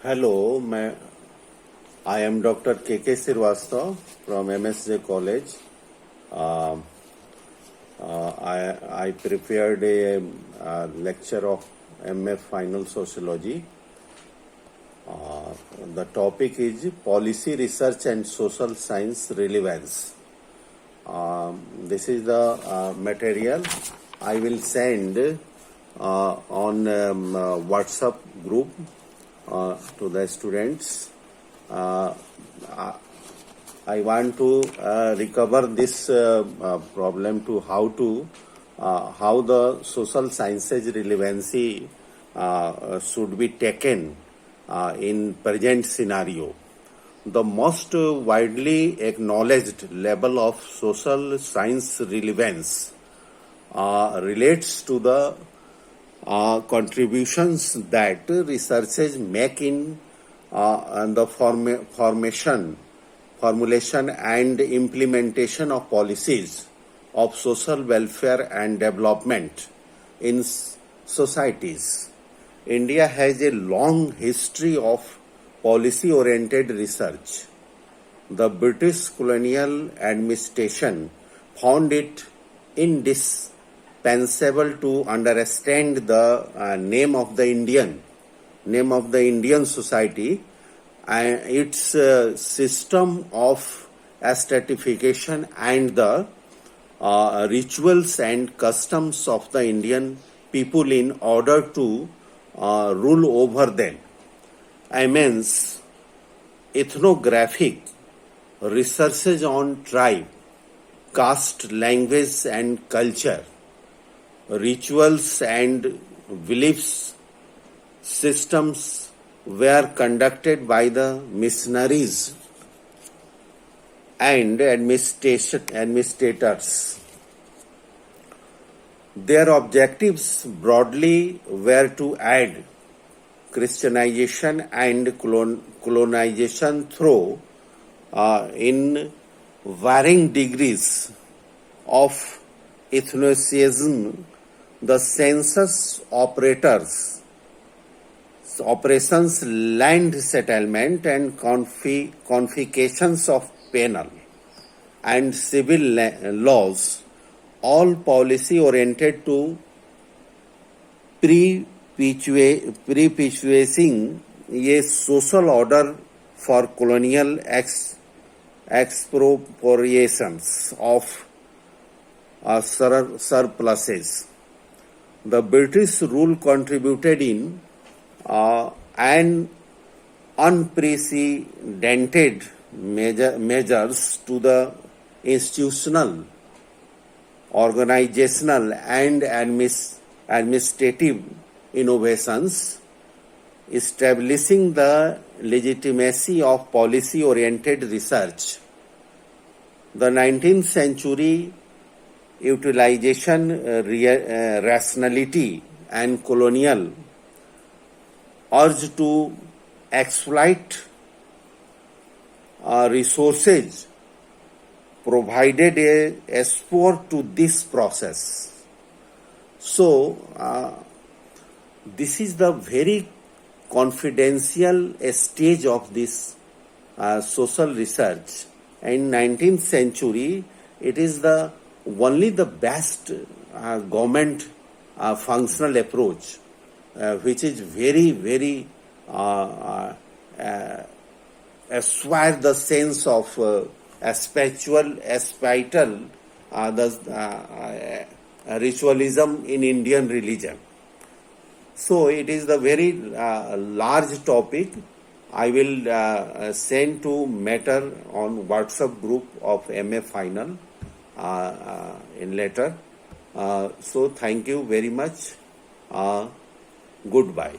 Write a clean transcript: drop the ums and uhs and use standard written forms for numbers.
Hello, I am Dr. K.K. Srivastava from MSJ College. I prepared a lecture of MA Final Sociology. The topic is Policy Research and Social Science Relevance. This is the material I will send on WhatsApp group to the students. I want to recover this problem to how the social sciences relevancy should be taken in present scenario. The most widely acknowledged level of social science relevance relates to the contributions that researchers make in the formulation and implementation of policies of social welfare and development in societies. India has a long history of policy-oriented research. The British colonial administration found it indispensable to understand the name of the Indian society and its system of stratification and the rituals and customs of the Indian people in order to rule over them. Immense ethnographic researches on tribe, caste, language and culture, rituals and beliefs systems were conducted by the missionaries and administrators. Their objectives broadly were to add Christianization and colonization through in varying degrees of ethnocism. The census operations, land settlement and confiscations of penal and civil laws, all policy oriented to perpetuating a social order for colonial expropriations of surpluses. The British rule contributed in an unprecedented measures to the institutional, organizational and administrative innovations, establishing the legitimacy of policy-oriented research. The 19th century utilization, rationality and colonial urge to exploit resources provided a spur to this process. So, this is the very confidential stage of this social research. In 19th century, it is only the best government functional approach, which is very, very assuage the sense of spiritual ritualism in Indian religion. So it is the very large topic. I will send to matter on WhatsApp group of MA Final in later. So thank you very much. Goodbye.